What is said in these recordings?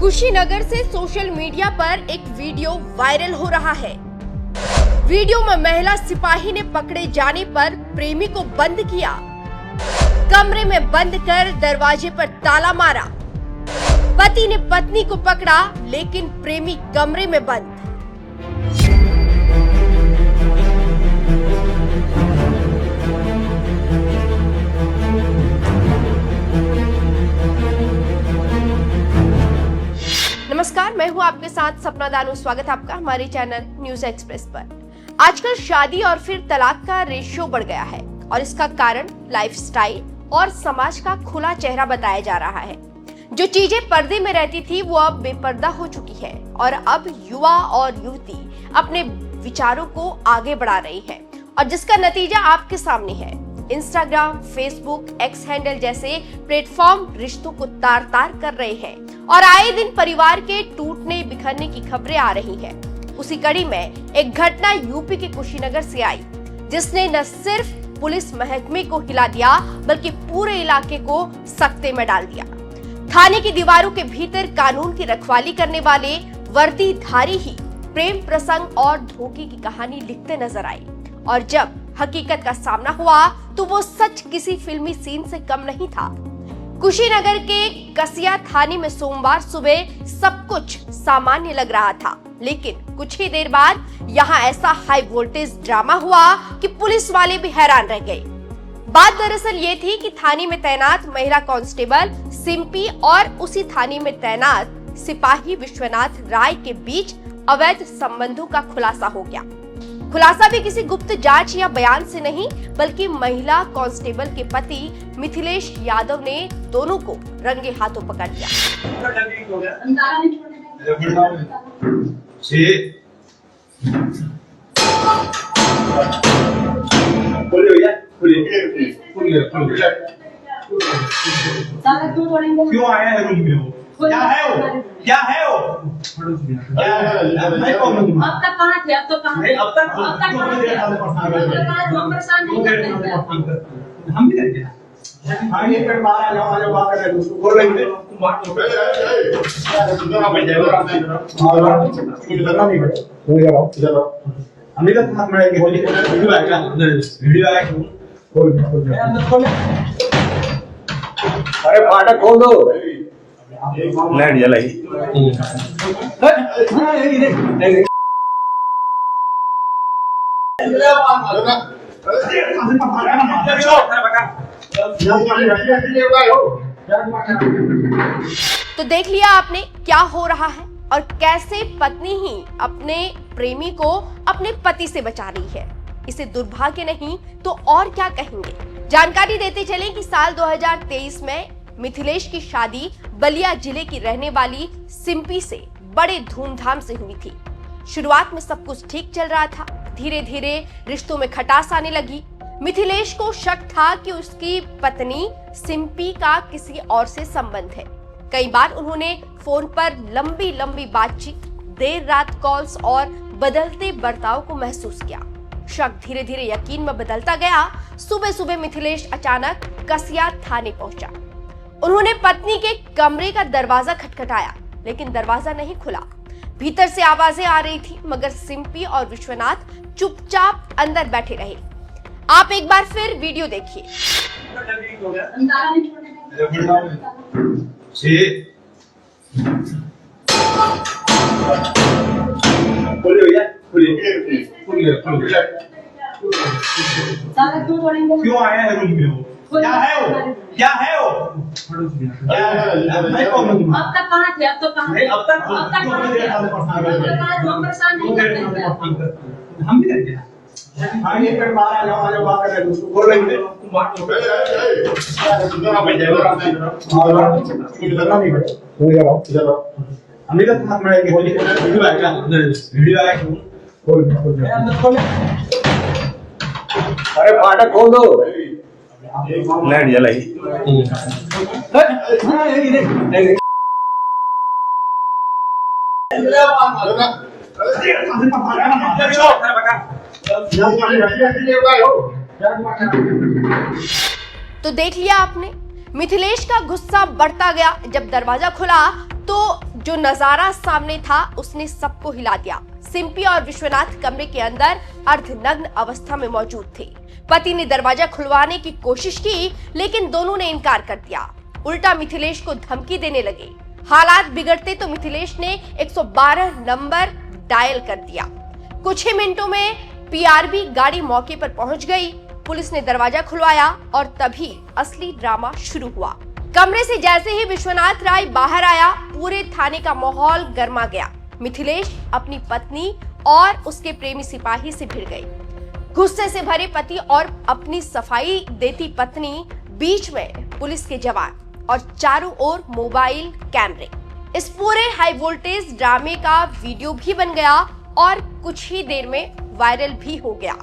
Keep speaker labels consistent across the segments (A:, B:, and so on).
A: कुशीनगर से social media पर एक वीडियो वायरल हो रहा है। वीडियो में महिला सिपाही ने पकड़े जाने पर प्रेमी को बंद किया, कमरे में बंद कर दरवाजे पर ताला मारा। पति ने पत्नी को पकड़ा लेकिन प्रेमी कमरे में बंद। नमस्कार, मैं हूं आपके साथ सपना दानू। स्वागत है आपका हमारे चैनल न्यूज एक्सप्रेस पर। आजकल शादी और फिर तलाक का रेशियो बढ़ गया है और इसका कारण लाइफस्टाइल और समाज का खुला चेहरा बताया जा रहा है। जो चीजें पर्दे में रहती थी वो अब बेपर्दा हो चुकी है और अब युवा और युवती अपने विचारों को आगे बढ़ा रही है और जिसका नतीजा आपके सामने है। इंस्टाग्राम, फेसबुक, एक्स हैंडल जैसे प्लेटफॉर्म रिश्तों को तार तार कर रहे हैं और आए दिन परिवार के टूटने बिखरने की खबरें आ रही हैं। उसी कड़ी में एक घटना यूपी के कुशीनगर से आई, जिसने न सिर्फ पुलिस महकमे को हिला दिया बल्कि पूरे इलाके को सकते में डाल दिया। थाने की दीवारों के भीतर कानून की रखवाली करने वाले वर्दीधारी ही प्रेम प्रसंग और धोखे की कहानी लिखते नजर आए और जब हकीकत का सामना हुआ तो वो सच किसी फिल्मी सीन से कम नहीं था। कुशीनगर के कसिया थाने में सोमवार सुबह सब कुछ सामान्य लग रहा था, लेकिन कुछ ही देर बाद यहाँ ऐसा हाई वोल्टेज ड्रामा हुआ कि पुलिस वाले भी हैरान रह गए। बात दरअसल ये थी कि थाने में तैनात महिला कांस्टेबल सिंपी और उसी थाने में तैनात सिपाही विश्वनाथ राय के बीच अवैध संबंधों का खुलासा हो गया। खुलासा भी किसी गुप्त जांच या बयान से नहीं बल्कि महिला कांस्टेबल के पति मिथिलेश यादव ने दोनों को रंगे हाथों पकड़ लिया।
B: क्यों आया है रूम में? क्या है वो? क्या है वो?
C: अब तक कहाँ थे? अब तक कहाँ थे?
B: अब तक
C: हम परेशान नहीं करते।
B: हम भी करते हैं। हाँ, ये पर बाहर आ जाओ बात कर रहे हो। बोल रहे थे तुम बात लो। हमने तो हाथ में कि होली वीडियो आएगा, वीडियो आएगा।
D: अरे फाटक खोल दो। लाइट जलाई।
A: तो देख लिया आपने क्या हो रहा है और कैसे पत्नी ही अपने प्रेमी को अपने पति से बचा रही है। इसे दुर्भाग्य नहीं तो और क्या कहेंगे। जानकारी देते चलें कि साल 2023 में मिथिलेश की शादी बलिया जिले की रहने वाली सिंपी से बड़े धूमधाम से हुई थी। शुरुआत में सब कुछ ठीक चल रहा था, धीरे धीरे रिश्तों में खटास आने लगी। मिथिलेश को शक था कि उसकी पत्नी सिंपी का किसी और से संबंध है। कई बार उन्होंने फोन पर लंबी लंबी बातचीत, देर रात कॉल्स और बदलते बर्ताव को महसूस किया। शक धीरे धीरे यकीन में बदलता गया। सुबह सुबह मिथिलेश अचानक कसिया थाने पहुंचा। उन्होंने पत्नी के कमरे का दरवाजा खटखटाया लेकिन दरवाजा नहीं खुला। भीतर से आवाजें आ रही थी मगर सिंपी और विश्वनाथ चुपचाप अंदर बैठे रहे। आप एक बार फिर वीडियो देखिए।
B: क्यों आया है रूम में? क्या है वो? क्या है वो?
C: अब तक कहाँ थे? अब तक कहाँ थे?
B: अब तक
C: हम परेशान नहीं करते।
B: हम भी करते हैं। हाँ, ये पर बाहर आ जाओ बात कर रहे हो। बोल रहे थे तुम बात लो। हमने तो हाथ में कि होली वीडियो आएगा, वीडियो आएगा।
D: अरे फाटक खोल दो। लाइट जलाई।
A: तो देख लिया आपने, मिथिलेश का गुस्सा बढ़ता गया। जब दरवाजा खुला तो जो नजारा सामने था उसने सबको हिला दिया। सिंपी और विश्वनाथ कमरे के अंदर अर्धनग्न अवस्था में मौजूद थे। पति ने दरवाजा खुलवाने की कोशिश की, लेकिन दोनों ने इनकार कर दिया। उल्टा मिथिलेश को धमकी देने लगे। हालात बिगड़ते तो मिथिलेश ने 112 नंबर डायल कर दिया। कुछ ही मिनटों में पीआरबी गाड़ी मौके पर पहुंच गई। पुलिस ने दरवाजा खुलवाया और तभी असली ड्रामा शुरू हुआ। कमरे से जैसे ही विश्वनाथ राय बाहर आया, पूरे थाने का माहौल गर्मा गया। मिथिलेश अपनी पत्नी और उसके प्रेमी सिपाही से भिड़ गई। गुस्से से भरे पति और अपनी सफाई देती पत्नी, बीच में पुलिस के जवान और चारों ओर मोबाइल कैमरे। इस पूरे हाई वोल्टेज ड्रामे का वीडियो भी बन गया और कुछ ही देर में वायरल भी हो गया।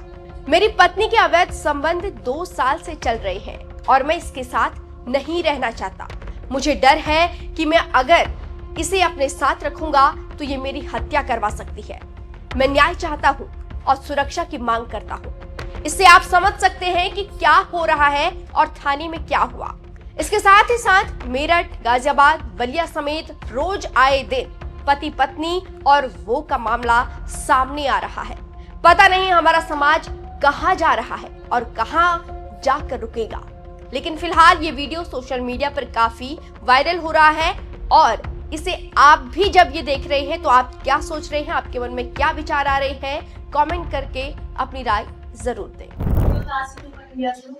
A: मेरी पत्नी के अवैध संबंध 2 साल से चल रहे हैं और मैं इसके साथ नहीं रहना चाहता। मुझे डर है कि मैं अगर इसे अपने साथ रखूंगा तो ये मेरी हत्या करवा सकती है। मैं न्याय चाहता हूँ और सुरक्षा की मांग करता हूँ। इससे आप समझ सकते हैं कि क्या हो रहा है और थाने में क्या हुआ। इसके साथ ही साथ मेरठ, गाजियाबाद, बलिया समेत रोज आए दिन पति पत्नी और वो का मामला सामने आ रहा है। पता नहीं हमारा समाज कहां जा रहा है और कहां जाकर रुकेगा। लेकिन फिलहाल ये वीडियो सोशल मीडिया पर काफी वायरल हो रहा है और इसे आप भी जब ये देख रहे हैं तो आप क्या सोच रहे हैं, आपके मन में क्या विचार आ रहे हैं, कमेंट करके अपनी राय जरूर दें।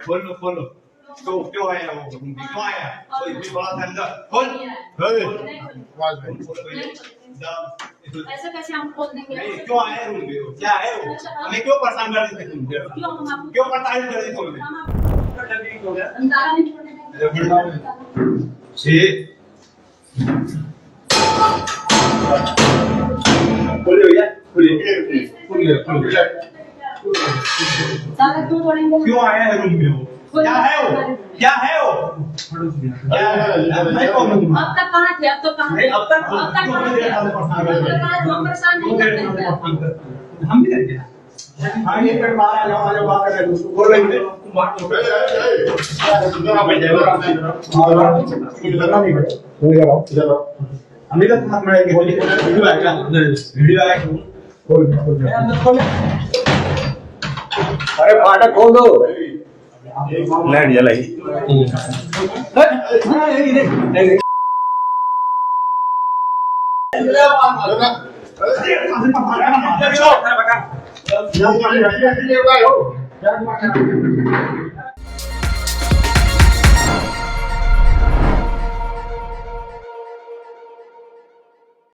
B: खोलो क्यों आया वो क्यों आया कोई भी बड़ा था अंदर खोल
C: ऐसे कैसे हम खोल देंगे?
B: नहीं क्यों आया रूम में वो? क्या है वो? हमें क्यों परेशान कर रहे थे तुम? क्यों परेशान कर रहे थे तुम?
C: अंदाजा नहीं छोड़ने
B: खोलिए भैया खोलिए
C: सारा क्यों तोड़ेंगे?
B: क्यों आया है रूम में वो? क्या है वो? क्या है वो? क्या है? नहीं कौन?
C: अब तक कहाँ थे? अब तो कहाँ?
B: नहीं अब तक
C: कहाँ थे? हम परेशान नहीं करते।
B: हम भी करते हैं। हाँ ये कर बाहर आ जाओ बात कर रहे हैं बोल रहे थे अभी तक हाथ में वीडियो आएगा
D: अरे फाटक खोल दो। लाइट जलाई।
B: क्या